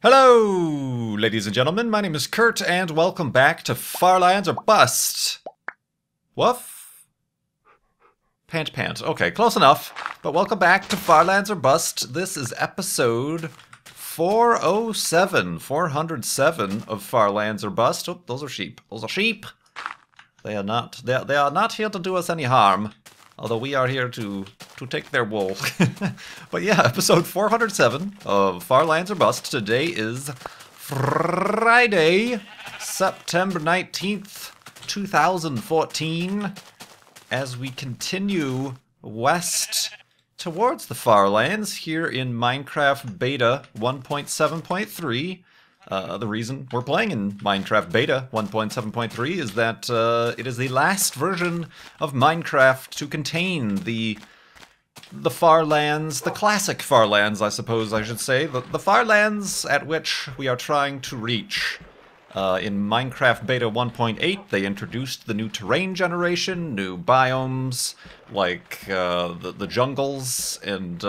Hello, ladies and gentlemen. My name is Kurt, and welcome back to Farlands or Bust. Woof? Pant pant. Okay, close enough. But welcome back to Farlands or Bust. This is episode 407 of Farlands or Bust. Oh, those are sheep. Those are sheep. They are not here to do us any harm. Although we are here to take their wool. But yeah, episode 407 of Farlands or Bust. Today is Friday, September 19th, 2014. As we continue west towards the Farlands here in Minecraft Beta 1.7.3. The reason we're playing in Minecraft Beta 1.7.3 is that it is the last version of Minecraft to contain the Farlands, the classic Farlands, I suppose I should say, the Farlands at which we are trying to reach. In Minecraft Beta 1.8, they introduced the new terrain generation, new biomes, like the jungles and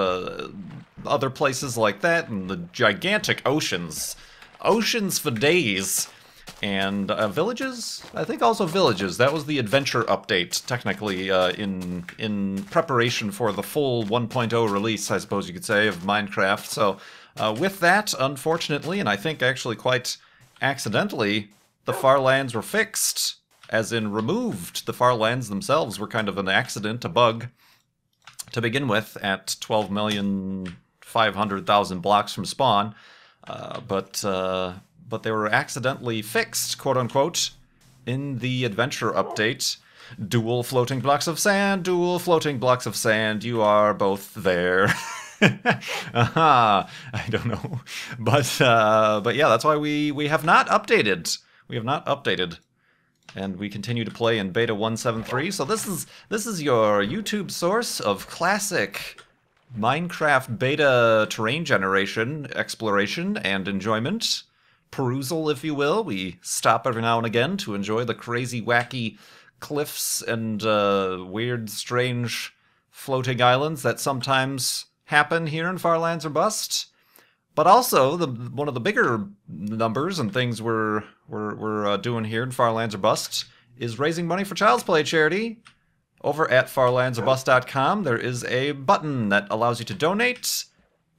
other places like that, and the gigantic oceans. Oceans for days. And villages? I think also villages. That was the adventure update, technically, in preparation for the full 1.0 release, I suppose you could say, of Minecraft. So with that, unfortunately, and I think actually quite accidentally, the Farlands were fixed, as in removed. The Farlands themselves were kind of an accident, a bug, to begin with, at 12,500,000 blocks from spawn. But they were accidentally fixed, quote-unquote, in the adventure update. Dual floating blocks of sand, dual floating blocks of sand, you are both there. Aha, I don't know. But yeah, that's why we have not updated. We have not updated. And we continue to play in Beta 1.7.3, so this is your YouTube source of classic Minecraft beta terrain generation, exploration, and enjoyment. Perusal, if you will. We stop every now and again to enjoy the crazy, wacky cliffs and weird, strange floating islands that sometimes happen here in Farlands or Bust. But also, one of the bigger numbers and things we're doing here in Farlands or Bust is raising money for Child's Play charity. Over at farlandsorbust.com, there is a button that allows you to donate.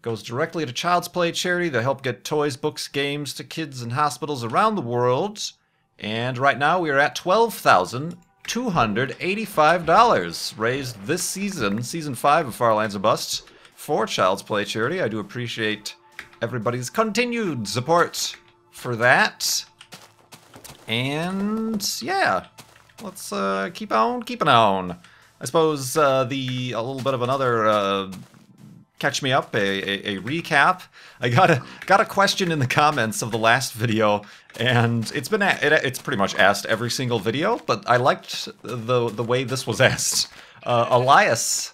Goes directly to Child's Play charity to help get toys, books, games to kids in hospitals around the world. And right now we are at $12,285 raised this season, Season 5 of Farlands or Bust, for Child's Play charity. I do appreciate everybody's continued support for that. And yeah. Let's keep on keeping on. I suppose a little bit of another catch me up, a recap. I got a question in the comments of the last video, and it's pretty much asked every single video, but I liked the way this was asked. Elias,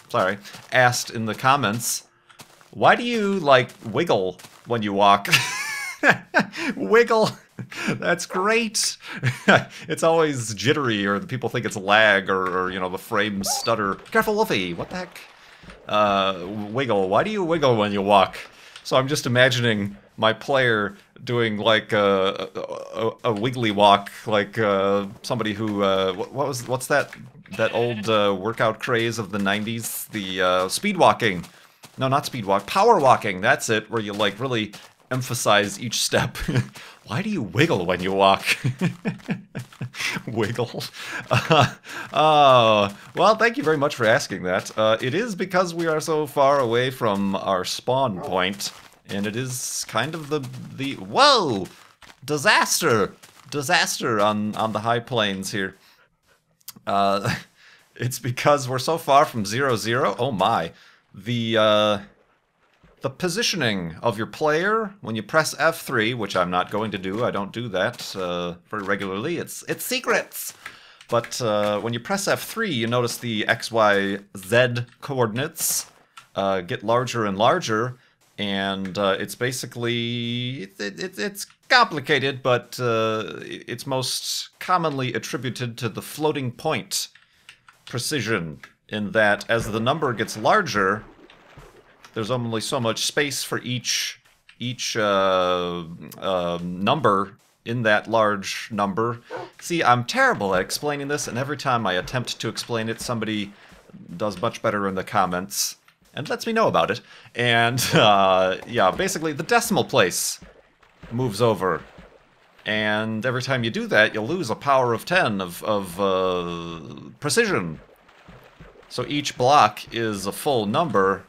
sorry, asked in the comments, why do you like wiggle when you walk? Wiggle. That's great. It's always jittery, or the people think it's lag, or you know, the frames stutter. Careful, Wolfie. What the heck? Wiggle. Why do you wiggle when you walk? So I'm just imagining my player doing like a wiggly walk, like somebody who what's that old workout craze of the 90s? The speed walking. No, not speed walk. Power walking. That's it. Where you like really emphasize each step. Why do you wiggle when you walk? Wiggle. Well, thank you very much for asking that. It is because we are so far away from our spawn point, and it is kind of the whoa! Disaster on the high plains here. It's because we're so far from 0-0. Oh my. The positioning of your player when you press F3, which I'm not going to do, I don't do that very regularly, it's secrets! But when you press F3, you notice the X, Y, Z coordinates get larger and larger, and it's basically, it's complicated, but it's most commonly attributed to the floating point precision, in that as the number gets larger, there's only so much space for each number in that large number. See, I'm terrible at explaining this, and every time I attempt to explain it, somebody does much better in the comments and lets me know about it. And yeah, basically the decimal place moves over. And every time you do that, you'll lose a power of 10 of precision. So each block is a full number,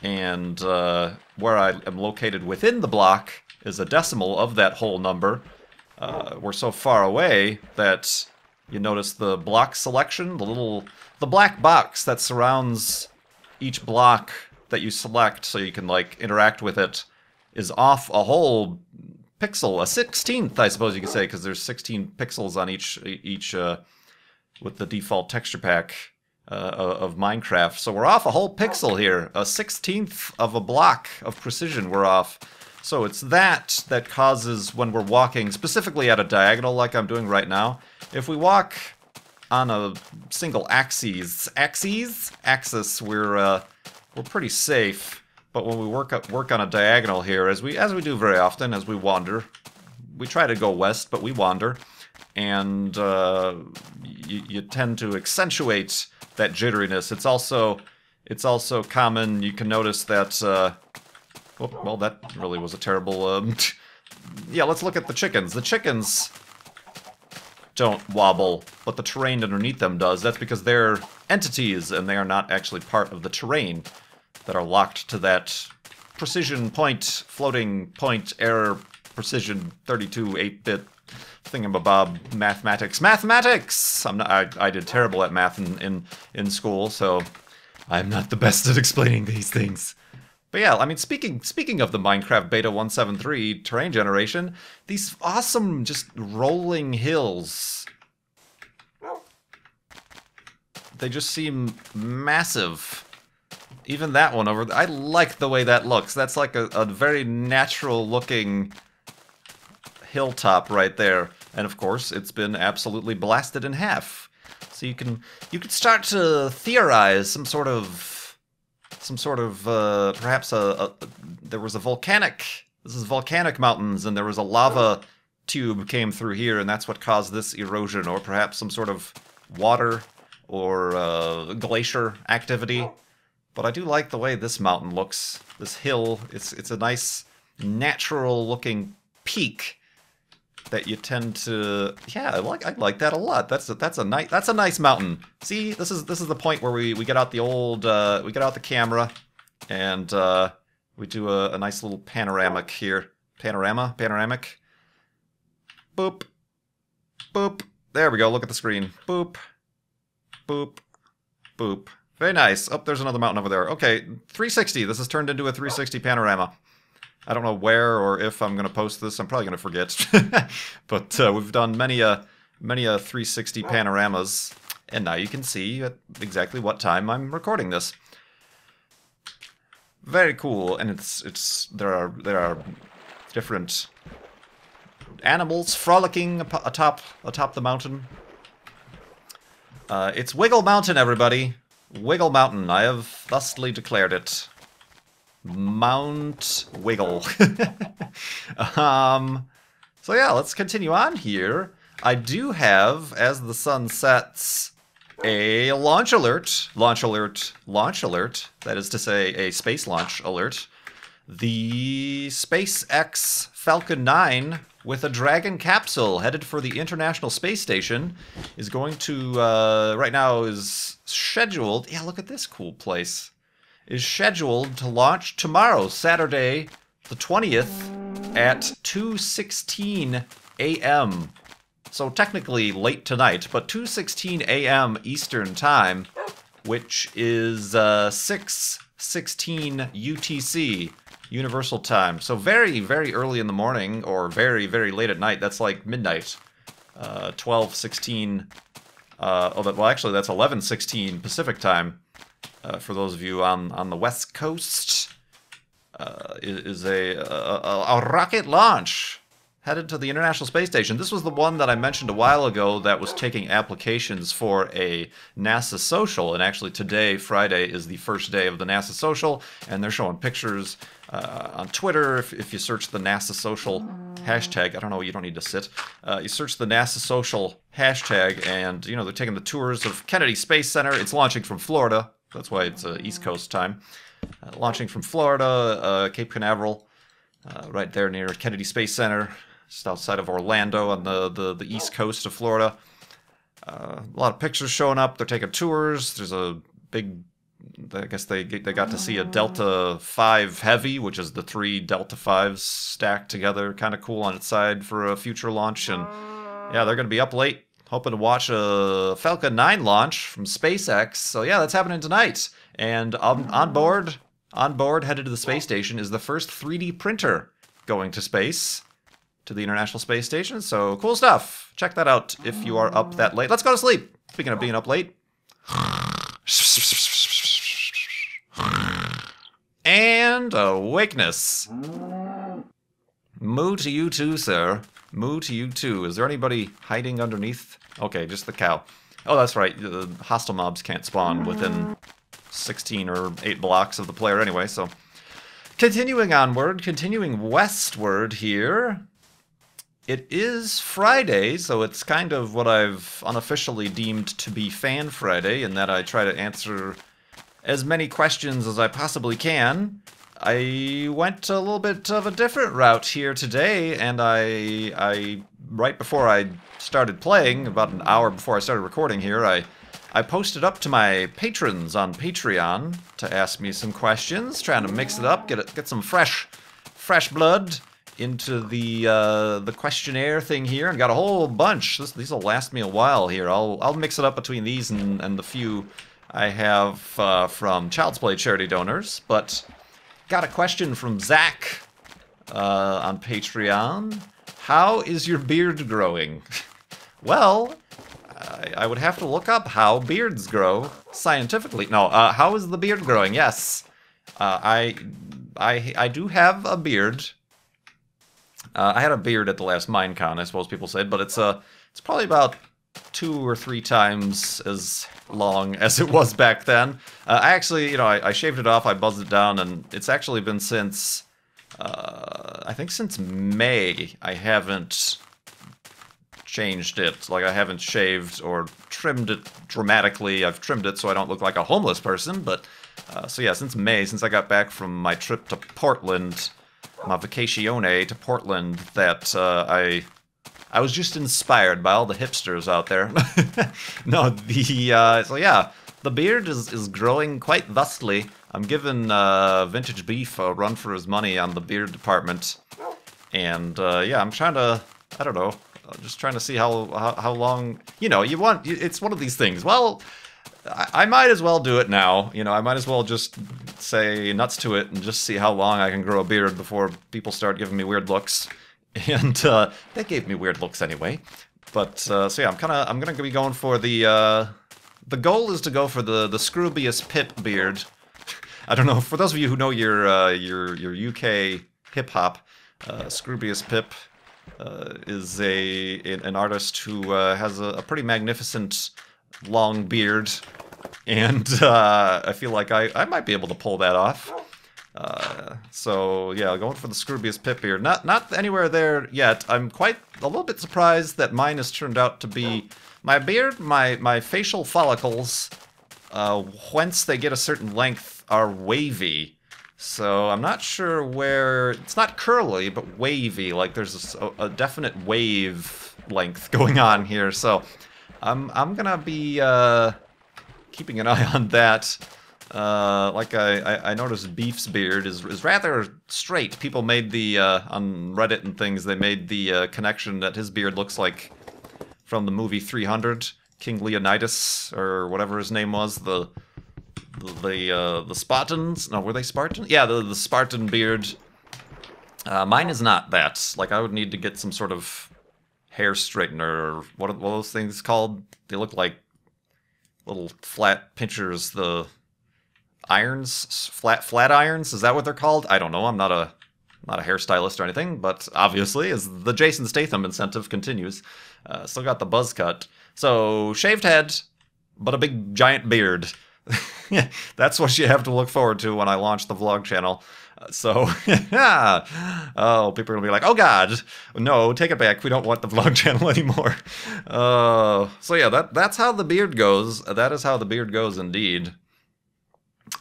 and where I am located within the block is a decimal of that whole number. We're so far away that you notice the block selection, the black box that surrounds each block that you select so you can, like, interact with it, is off a whole pixel, a 16th, I suppose you could say, because there's 16 pixels on each with the default texture pack of Minecraft. So we're off a whole pixel here, a 16th of a block of precision we're off. So it's that causes, when we're walking, specifically at a diagonal like I'm doing right now, if we walk on a single axis, we're pretty safe. But when we work on a diagonal here, as we do very often, as we wander, we try to go west, but we wander, and you tend to accentuate that jitteriness. It's also common. You can notice that. Oh, well, that really was a terrible. Yeah, let's look at the chickens. The chickens don't wobble, but the terrain underneath them does. That's because they're entities, and they are not actually part of the terrain that are locked to that precision point, floating point, error, precision, 32, 8-bit thingamabob, mathematics. Mathematics! I did terrible at math in school, so I'm not the best at explaining these things. But yeah, I mean, speaking of the Minecraft Beta 173 terrain generation, these awesome, just rolling hills, they just seem massive. Even that one over there, I like the way that looks. That's like a very natural looking hilltop right there. And of course, it's been absolutely blasted in half. So you can start to theorize some sort of perhaps there was a volcanic. This is volcanic mountains, and there was a lava tube came through here, and that's what caused this erosion, or perhaps some sort of water or glacier activity. But I do like the way this mountain looks. This hill, it's a nice natural looking peak that you tend to, yeah, I like that a lot. That's a nice mountain. See, this is the point where we get out the old we get out the camera and we do a nice little panoramic here. Panoramic. Boop. Boop. There we go. Look at the screen. Boop. Boop. Boop. Very nice. Oh, there's another mountain over there. Okay, 360. This has turned into a 360 panorama. I don't know where or if I'm going to post this. I'm probably going to forget. But we've done many a 360 panoramas, and now you can see at exactly what time I'm recording this. Very cool, and there are different animals frolicking atop the mountain. It's Wiggle Mountain, everybody. Wiggle Mountain. I have thusly declared it. Mount Wiggle. So yeah, let's continue on here. I do have, as the sun sets, a launch alert. Launch alert. That is to say, a space launch alert. The SpaceX Falcon 9 with a Dragon capsule headed for the International Space Station is going to, right now is scheduled, yeah, look at this cool place, is scheduled to launch tomorrow, Saturday the 20th at 2:16 a.m. So technically late tonight, but 2:16 a.m. Eastern Time, which is 6:16 UTC, Universal Time. So very, very early in the morning, or very, very late at night. That's like midnight. 12:16. Well, actually, that's 11:16 Pacific Time. For those of you on the West Coast, is a rocket launch headed to the International Space Station. This was the one that I mentioned a while ago that was taking applications for a NASA social, and actually today, Friday, is the first day of the NASA social, and they're showing pictures on Twitter. If you search the NASA social hashtag, I don't know, you don't need to sit. You search the NASA social hashtag, and you know they're taking the tours of Kennedy Space Center. It's launching from Florida. That's why it's East Coast time. Launching from Florida, Cape Canaveral, right there near Kennedy Space Center, just outside of Orlando on the east coast of Florida. A lot of pictures showing up. They're taking tours. There's a big, I guess they got to see a Delta 5 Heavy, which is the 3 Delta 5s stacked together, kind of cool on its side for a future launch. And yeah, they're going to be up late, hoping to watch a Falcon 9 launch from SpaceX. So yeah, that's happening tonight. And on board, headed to the space station, is the first 3D printer going to space, to the International Space Station. So cool stuff. Check that out if you are up that late. Let's go to sleep. Speaking of being up late. And awakeness. Moo to you too, sir. Moo to you too. Is there anybody hiding underneath? Okay, just the cow. Oh, that's right. The hostile mobs can't spawn within 16 or 8 blocks of the player anyway, so... Continuing onward, continuing westward here. It is Friday, so it's kind of what I've unofficially deemed to be Fan Friday, in that I try to answer as many questions as I possibly can. I went a little bit of a different route here today, and I right before I started playing, about an hour before I started recording here, I posted up to my patrons on Patreon to ask me some questions, trying to mix it up, get some fresh blood into the questionnaire thing here, and got a whole bunch. These will last me a while here. I'll mix it up between these and the few I have from Child's Play charity donors. But got a question from Zach on Patreon. How is your beard growing? Well, I would have to look up how beards grow scientifically. No, how is the beard growing? Yes, I do have a beard. I had a beard at the last Minecon, I suppose people said, but it's probably about 2 or 3 times as long as it was back then. I actually, you know, I shaved it off, I buzzed it down, and it's actually been since, I think since May, I haven't changed it. Like, I haven't shaved or trimmed it dramatically. I've trimmed it so I don't look like a homeless person, but, so yeah, since May, since I got back from my trip to Portland, my vacacione to Portland, that I was just inspired by all the hipsters out there. No, so yeah, the beard is growing quite thusly. I'm giving Vintage Beef a run for his money on the beard department, and yeah, I'm trying to, I don't know, just trying to see how long, you know, it's one of these things. Well, I might as well do it now. You know, I might as well just say nuts to it and just see how long I can grow a beard before people start giving me weird looks. And they gave me weird looks anyway. But so yeah, I'm gonna be going for the goal is to go for the Scroobius Pip beard. I don't know, for those of you who know your UK hip hop, Scroobius Pip is an artist who has a pretty magnificent long beard, and I feel like I might be able to pull that off. So yeah, going for the Scroobius Pip beard. Not anywhere there yet. I'm quite a little bit surprised that mine has turned out to be my beard. My facial follicles, whence they get a certain length, are wavy. So I'm not sure where, it's not curly, but wavy. Like there's a definite wave length going on here. So I'm gonna be keeping an eye on that. Like I noticed Beef's beard is rather straight. People made the on Reddit and things, they made the connection that his beard looks like from the movie 300, King Leonidas or whatever his name was, the Spartans. No, were they Spartan? Yeah, the Spartan beard. Mine is not that. Like I would need to get some sort of hair straightener, or what are those things called? They look like little flat pinchers. The irons, flat irons. Is that what they're called? I don't know. I'm not not a hairstylist or anything, but obviously, as the Jason Statham incentive continues, still got the buzz cut. So, shaved head, but a big giant beard. That's what you have to look forward to when I launch the vlog channel. So, oh, people are gonna be like, oh god, no, take it back, we don't want the vlog channel anymore. So yeah, that's how the beard goes. That is how the beard goes indeed.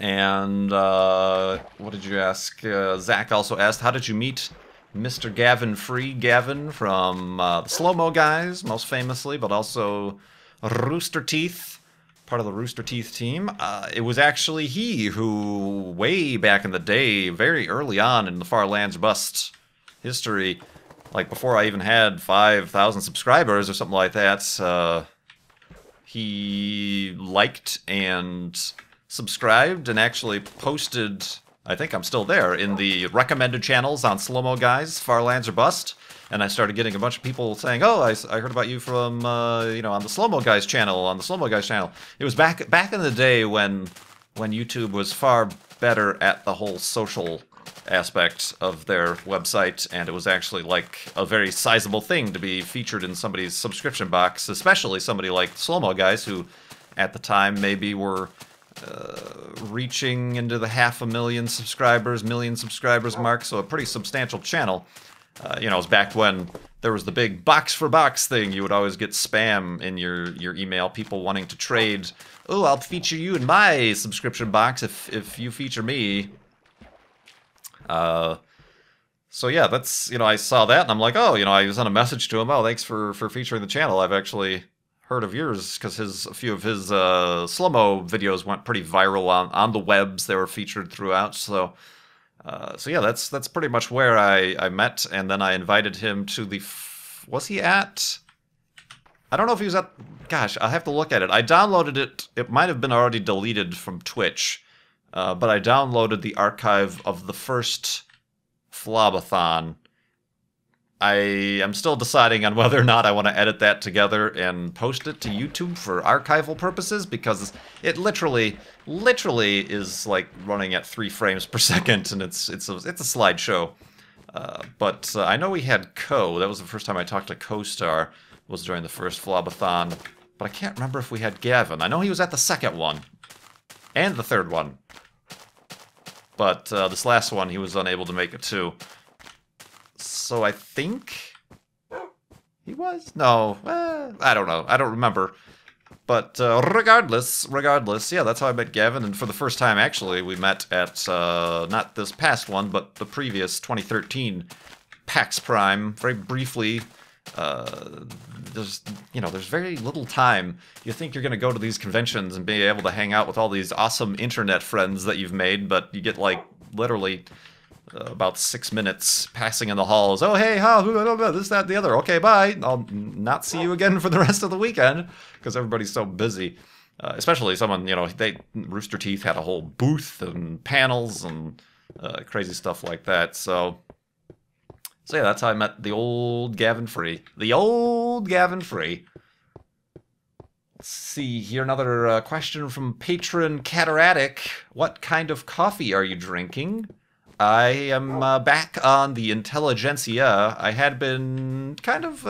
And, what did you ask? Zach also asked, how did you meet Mr. Gavin Free? Gavin from the Slow-Mo Guys, most famously, but also Rooster Teeth. Part of the Rooster Teeth team. It was actually he who, way back in the day, very early on in the Far Lands Bust history, like before I even had 5,000 subscribers or something like that, he liked and subscribed and actually posted, I think I'm still there, in the recommended channels on Slow-Mo Guys, Far Lands or Bust. And I started getting a bunch of people saying, oh, I heard about you from, you know, on the Slow-Mo Guys channel, It was back in the day when YouTube was far better at the whole social aspect of their website, and it was actually like a very sizable thing to be featured in somebody's subscription box, especially somebody like Slow-Mo Guys, who at the time maybe were reaching into the 500,000 subscribers, million subscribers mark, so a pretty substantial channel. You know, it was back when there was the big box for box thing. You would always get spam in your email, people wanting to trade. Oh, I'll feature you in my subscription box if you feature me. So yeah, that's, you know, I saw that and I'm like, oh, you know, I sent a message to him. Oh, thanks for featuring the channel. I've actually heard of yours because a few of his slow-mo videos went pretty viral on the webs. They were featured throughout. So yeah, that's pretty much where I met, and then I invited him to the... Was he at... I don't know if he was at... Gosh, I'll have to look at it. I downloaded it. It might have been already deleted from Twitch, but I downloaded the archive of the first Flobathon. I am still deciding on whether or not I want to edit that together and post it to YouTube for archival purposes, because it literally is like running at 3 frames per second, and it's a slideshow. But I know we had Ko. That was the first time I talked to Co-Star, was during the first Flobathon. But I can't remember if we had Gavin. I know he was at the second one and the third one, but this last one he was unable to make it to. So I think he was? No, I don't know. I don't remember. But regardless, yeah, that's how I met Gavin. And for the first time, actually, we met at, not this past one, but the previous 2013 PAX Prime, very briefly. There's very little time. You think you're going to go to these conventions and be able to hang out with all these awesome internet friends that you've made, but you get, like, literally... about 6 minutes passing in the halls. Oh, hey, how, this, that, the other. Okay, bye. I'll not see you again for the rest of the weekend because everybody's so busy. Especially someone, you know, Rooster Teeth had a whole booth and panels and crazy stuff like that. So yeah, that's how I met the old Gavin Free. The old Gavin Free. Let's see here, another question from patron Cataratic. What kind of coffee are you drinking? I am back on the Intelligentsia. I had been kind of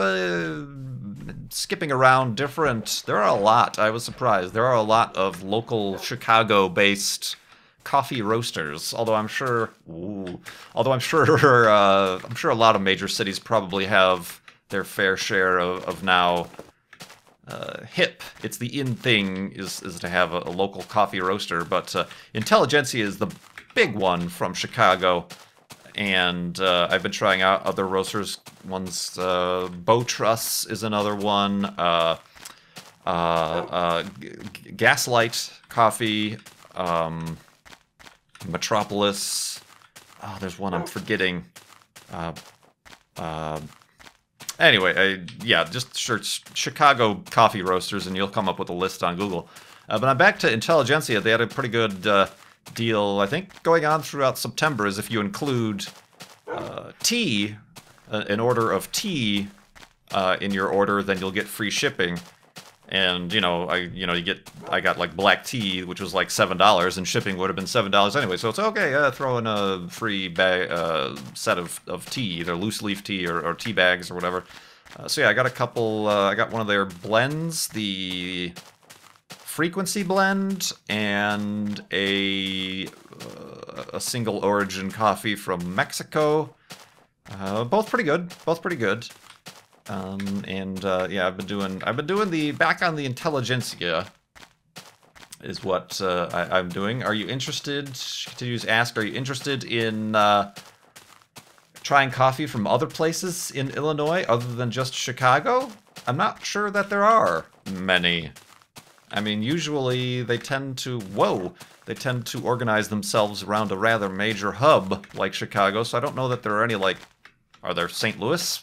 skipping around different... There are a lot, I was surprised. There are a lot of local Chicago-based coffee roasters, although I'm sure... I'm sure a lot of major cities probably have their fair share of now... hip. It's the in thing is to have a local coffee roaster, but Intelligentsia is the big one from Chicago, and I've been trying out other roasters. One's Bow Truss is another one. Gaslight Coffee, Metropolis. Oh, there's one I'm forgetting. Anyway, yeah, just search Chicago coffee roasters and you'll come up with a list on Google. But I'm back to Intelligentsia. They had a pretty good deal, I think, going on throughout September, is if you include tea, an order of tea in your order, then you'll get free shipping. And I got like black tea, which was like $7, and shipping would have been $7 anyway. So it's okay. Throw in a free bag set of tea, either loose leaf tea or tea bags or whatever. So yeah, I got a couple. I got one of their blends, the frequency blend, and a single origin coffee from Mexico. Both pretty good. Both pretty good. Yeah, I've been doing the back on the intelligentsia is what I'm doing. Are you interested? Continues to ask. Are you interested in trying coffee from other places in Illinois other than just Chicago? I'm not sure that there are many. I mean, usually they tend to organize themselves around a rather major hub like Chicago. So I don't know that there are any like. Are there St. Louis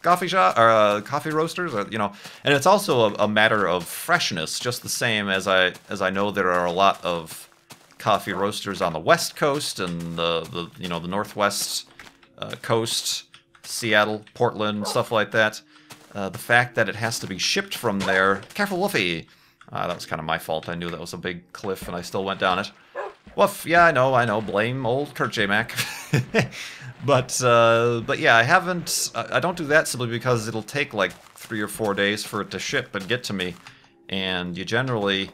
coffee shop or coffee roasters, or and it's also a matter of freshness, just the same as I know there are a lot of coffee roasters on the West Coast and the Northwest coast, Seattle, Portland, stuff like that. The fact that it has to be shipped from there. Careful, Wolfie. That was kind of my fault. I knew that was a big cliff, and I still went down it. Woof. Yeah, I know. Blame old KurtJMac. But yeah, I don't do that simply because it'll take like 3 or 4 days for it to ship and get to me. And you generally,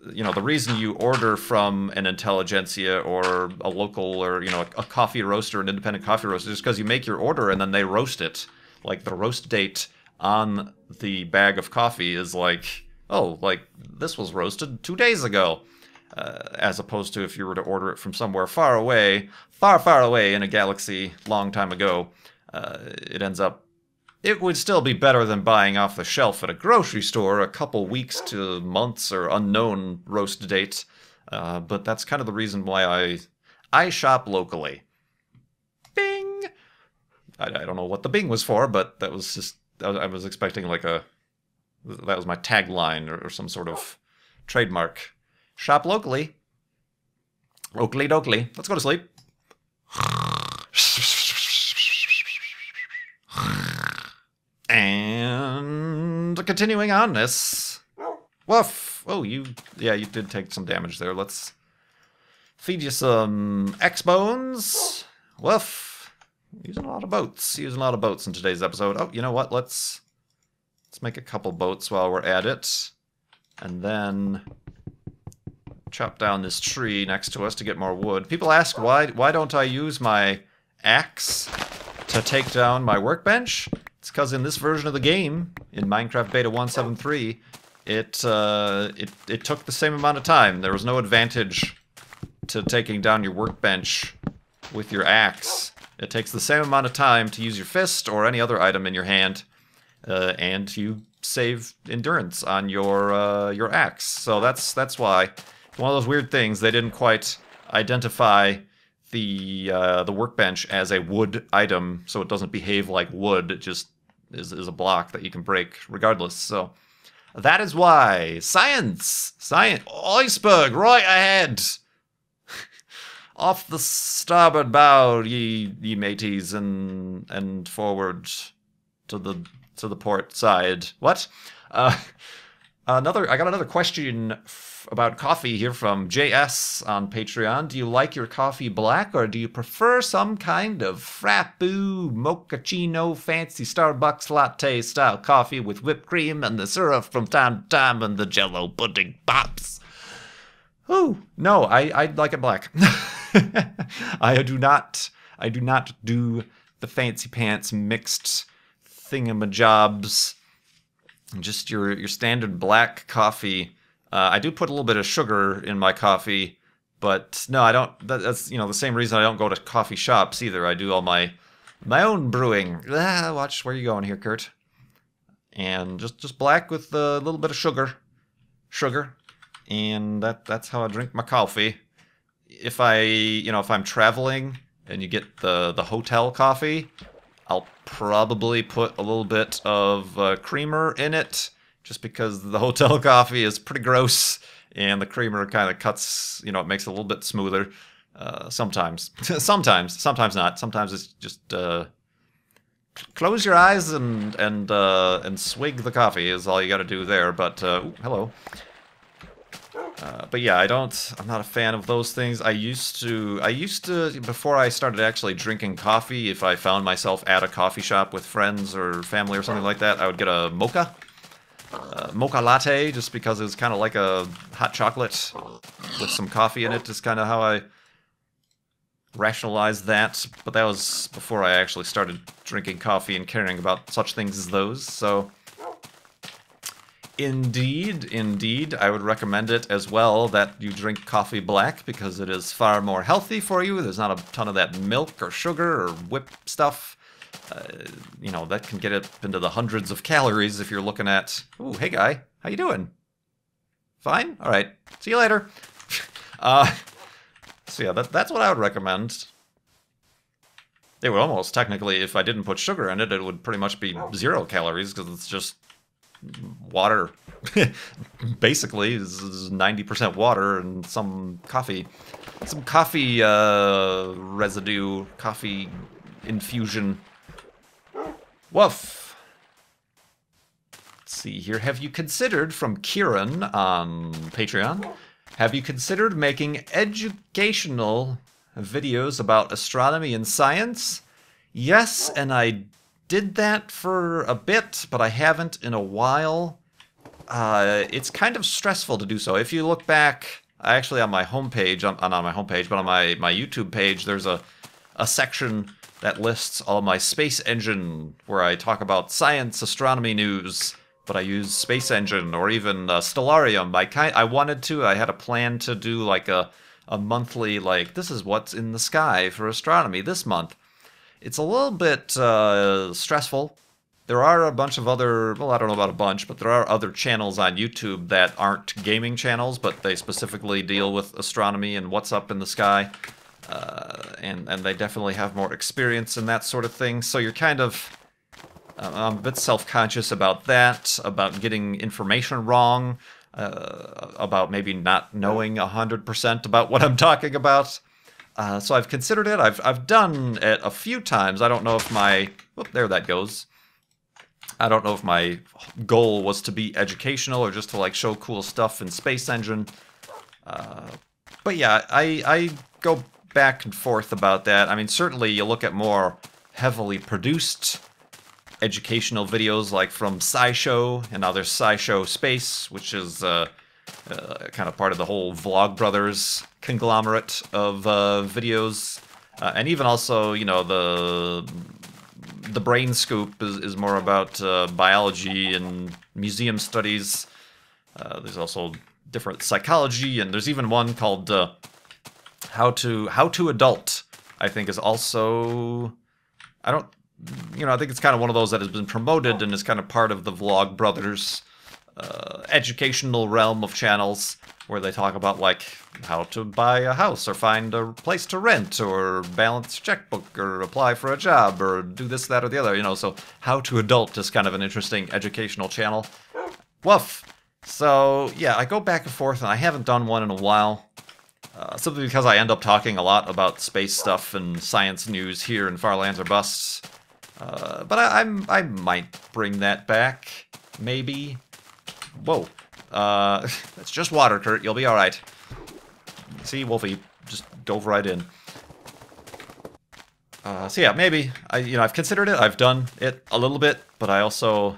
the reason you order from an intelligentsia or a local or, a coffee roaster, an independent coffee roaster, is because you make your order and then they roast it. Like the roast date on the bag of coffee is like, oh, like this was roasted 2 days ago. As opposed to if you were to order it from somewhere far away in a galaxy long time ago, it would still be better than buying off the shelf at a grocery store a couple weeks to months or unknown roast date. But that's kind of the reason why I shop locally. Bing! I don't know what the bing was for, but that was just, I was expecting like that was my tagline or some sort of trademark. Shop locally. Oakley dokley. Let's go to sleep. And continuing on this. Woof. Oh, you did take some damage there. Let's feed you some X-Bones. Woof. Using a lot of boats. Using a lot of boats in today's episode. Oh, you know what? Let's make a couple boats while we're at it. And then chop down this tree next to us to get more wood. People ask why don't I use my axe to take down my workbench? It's because in this version of the game, in Minecraft Beta 1.7.3, it took the same amount of time. There was no advantage to taking down your workbench with your axe. It takes the same amount of time to use your fist or any other item in your hand, and you save endurance on your axe. So that's why. One of those weird things, they didn't quite identify the workbench as a wood item, so it doesn't behave like wood. It just is a block that you can break regardless. So that is why science, iceberg right ahead, off the starboard bow, ye mateys, and forward to the port side. What? I got another question about coffee here from JS on Patreon. Do you like your coffee black, or do you prefer some kind of frappu, mochaccino, fancy Starbucks latte style coffee with whipped cream and the syrup from time to time and the jello pudding pops? Ooh, no, I like it black. I do not do the fancy pants mixed thingamajobs. Just your standard black coffee. I do put a little bit of sugar in my coffee, but no, I don't. That's the same reason I don't go to coffee shops either. I do all my own brewing. Watch where you going here, Kurt. And just black with a little bit of sugar, and that's how I drink my coffee. If I'm traveling and you get the hotel coffee, I'll probably put a little bit of creamer in it, just because the hotel coffee is pretty gross, and the creamer kind of cuts, it makes it a little bit smoother. Sometimes not. Sometimes it's just close your eyes and swig the coffee is all you got to do there. But ooh, hello. But yeah, I'm not a fan of those things. I used to, before I started actually drinking coffee, if I found myself at a coffee shop with friends or family or something like that, I would get a mocha latte, just because it was kind of like a hot chocolate with some coffee in it, is kind of how I rationalized that. But that was before I actually started drinking coffee and caring about such things as those, so... Indeed, I would recommend it as well that you drink coffee black, because it is far more healthy for you. There's not a ton of that milk or sugar or whip stuff. You know, that can get up into the hundreds of calories if you're looking at... Ooh, hey guy, how you doing? Fine? Alright, see you later. So yeah, that's what I would recommend. It would almost, technically, if I didn't put sugar in it, it would pretty much be 0 calories, because it's just... water. Basically is 90% water and some coffee residue, coffee infusion. Woof. Let's see here. Have you considered, from Kieran on Patreon, have you considered making educational videos about astronomy and science? Yes, and I did that for a bit, but I haven't in a while. It's kind of stressful to do so. If you look back, actually on my homepage, not on my homepage, but on my YouTube page, there's a section that lists all my Space Engine, where I talk about science, astronomy news, but I use Space Engine, or even Stellarium. I had a plan to do like a monthly, like, this is what's in the sky for astronomy this month. It's a little bit stressful. There are a bunch of other, well, I don't know about a bunch, but there are other channels on YouTube that aren't gaming channels, but they specifically deal with astronomy and what's up in the sky. And they definitely have more experience in that sort of thing. So you're kind of, I'm a bit self-conscious about that, about getting information wrong, about maybe not knowing 100% about what I'm talking about. So I've considered it. I've done it a few times. I don't know if my... Whoop, there that goes. I don't know if my goal was to be educational or just to, like, show cool stuff in Space Engine. But yeah, I go back and forth about that. I mean, certainly you look at more heavily produced educational videos, like from SciShow, and now there's SciShow Space, which is... kind of part of the whole Vlogbrothers conglomerate of videos, and even also, you know, the Brain Scoop is more about biology and museum studies. There's also different psychology, and there's even one called How to Adult, I think, is also... I think it's kind of one of those that has been promoted and is kind of part of the Vlogbrothers educational realm of channels, where they talk about, like, how to buy a house, or find a place to rent, or balance a checkbook, or apply for a job, or do this, that, or the other, you know. So How to Adult is kind of an interesting educational channel. Woof! So yeah, I go back and forth, and I haven't done one in a while. Simply because I end up talking a lot about space stuff and science news here in Far Lands or Busts. But I might bring that back, maybe. Whoa. It's just water, Kurt. You'll be alright. See, Wolfie just dove right in. So yeah, maybe. I've considered it. I've done it a little bit, but I also,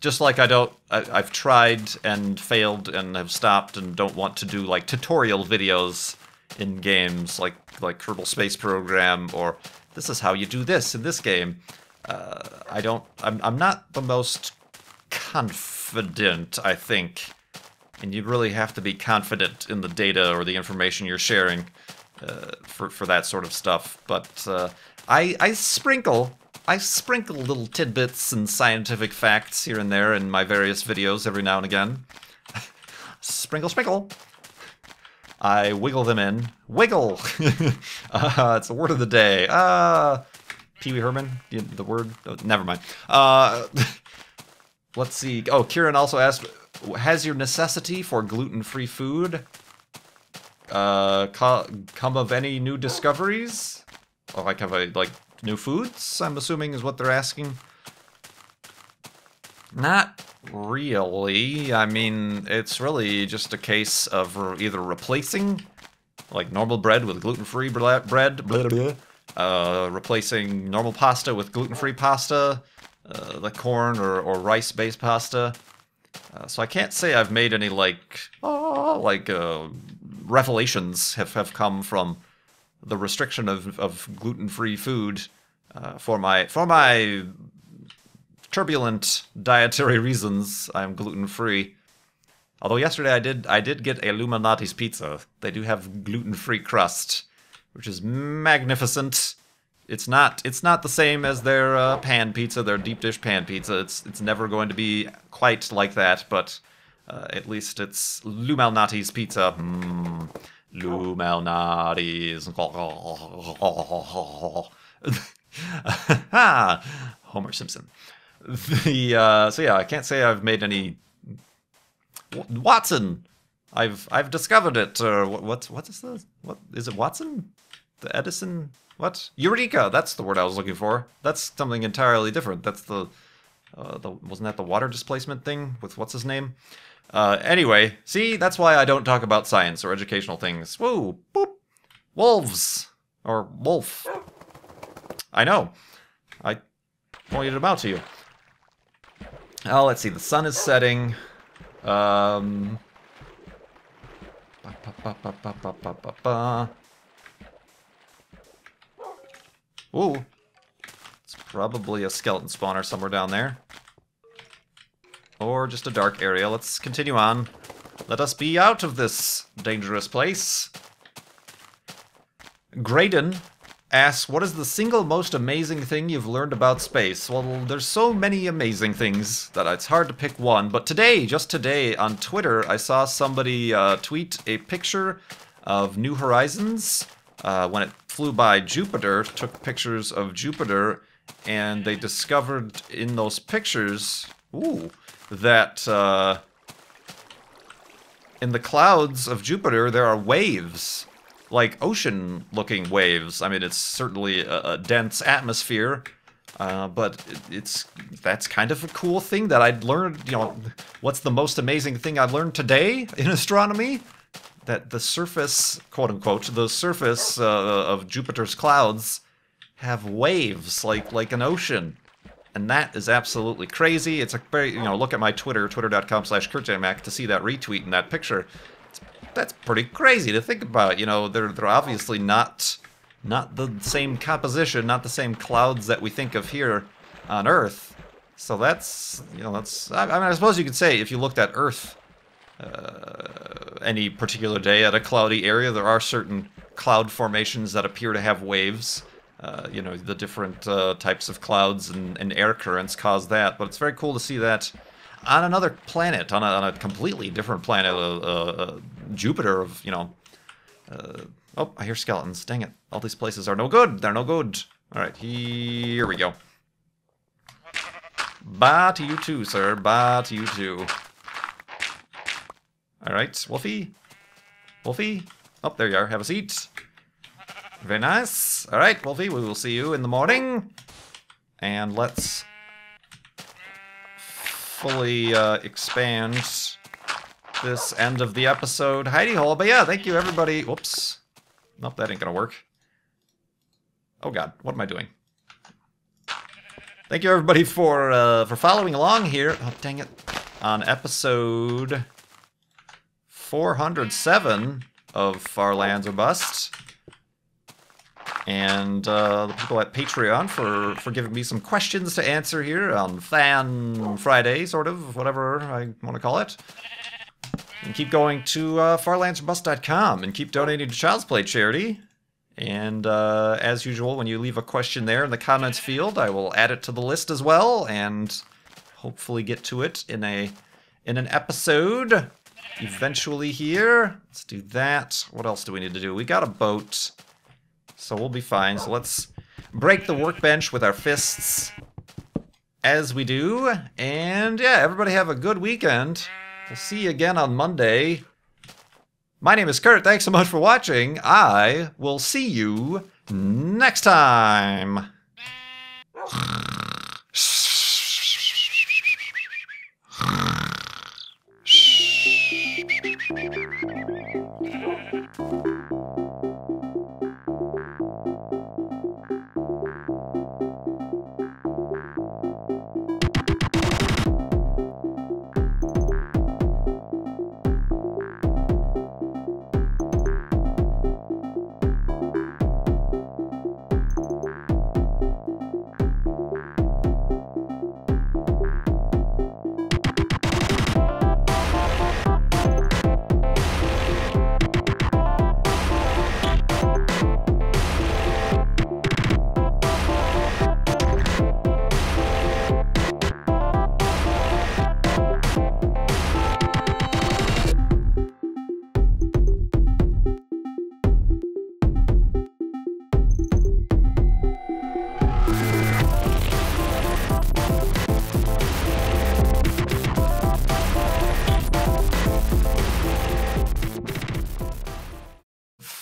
just like I've tried and failed and have stopped and don't want to do, like, tutorial videos in games like Kerbal Space Program, or this is how you do this in this game. I'm not the most confident, I think, and you really have to be confident in the data or the information you're sharing for that sort of stuff. But I sprinkle little tidbits and scientific facts here and there in my various videos every now and again. Sprinkle, sprinkle. I wiggle them in. Wiggle! It's the word of the day. Pee Wee Herman? The word? Oh, never mind. Let's see. Oh, Kieran also asked, has your necessity for gluten-free food come of any new discoveries? Or, like, have I, like, New foods, I'm assuming, is what they're asking. Not really. I mean, it's really just a case of either replacing, like, normal bread with gluten-free bread, blah, blah, replacing normal pasta with gluten-free pasta, like corn or rice-based pasta. So I can't say I've made any, revelations have come from the restriction of gluten-free food for my turbulent dietary reasons. I'm gluten-free. Although yesterday I did get Illuminati's pizza. They do have gluten-free crust, which is magnificent. It's not the same as their pan pizza, their deep dish pan pizza. It's never going to be quite like that, but at least it's Illuminati's pizza. Illuminati's. Homer Simpson. So yeah, I can't say I've made any. Watson, I've discovered it. What is it? Watson, the Edison. What? Eureka! That's the word I was looking for. That's something entirely different. That's the wasn't that the water displacement thing with what's his name? Anyway, see, that's why I don't talk about science or educational things. Whoa, boop, wolves or wolf. I know. I pointed them out to you. Oh, let's see. The sun is setting. Ooh. It's probably a skeleton spawner somewhere down there. Or just a dark area. Let's continue on. Let us be out of this dangerous place. Graydon asks, what is the single most amazing thing you've learned about space? Well, there's so many amazing things that it's hard to pick one. But today, just today, on Twitter, I saw somebody tweet a picture of New Horizons when it flew by Jupiter, took pictures of Jupiter, and they discovered in those pictures, that in the clouds of Jupiter there are waves. Like ocean-looking waves. I mean, it's certainly a dense atmosphere, but that's kind of a cool thing that I'd learned. You know, what's the most amazing thing I've learned today in astronomy? That the surface, quote-unquote, the surface of Jupiter's clouds have waves like an ocean. And that is absolutely crazy. It's a very, look at my Twitter, twitter.com/KurtJMac, to see that retweet in that picture. That's pretty crazy to think about. They're obviously not the same composition, not the same clouds that we think of here on Earth. So that's, I mean, I suppose you could say if you looked at Earth any particular day at a cloudy area, there are certain cloud formations that appear to have waves. The different types of clouds and air currents cause that. But it's very cool to see that on another planet, on a completely different planet, Jupiter of, oh, I hear skeletons. Dang it. All these places are no good. They're no good. All right, here we go. Bye to you too, sir. Bye to you too. All right, Wolfie. Wolfie. Oh, there you are. Have a seat. Very nice. All right, Wolfie, we will see you in the morning. And let's fully expand this end of the episode hidey hole. But yeah, thank you everybody. Whoops. Nope, that ain't gonna work. Oh god, what am I doing? Thank you everybody for following along here. Oh dang it. On episode 407 of Far Lands or Bust. And the people at Patreon for giving me some questions to answer here on Fan Friday, sort of, whatever I want to call it. And keep going to farlandsorbust.com and keep donating to Child's Play charity. And as usual, when you leave a question there in the comments field, I will add it to the list as well, and hopefully get to it in an episode eventually here. Let's do that. What else do we need to do? We got a boat. So we'll be fine. So let's break the workbench with our fists as we do. And yeah, everybody have a good weekend. We'll see you again on Monday. My name is Kurt. Thanks so much for watching. I will see you next time.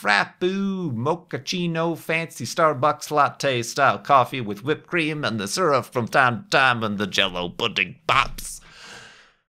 Frappu, mochaccino, fancy Starbucks latte style coffee with whipped cream and the syrup from time to time and the jello pudding pops.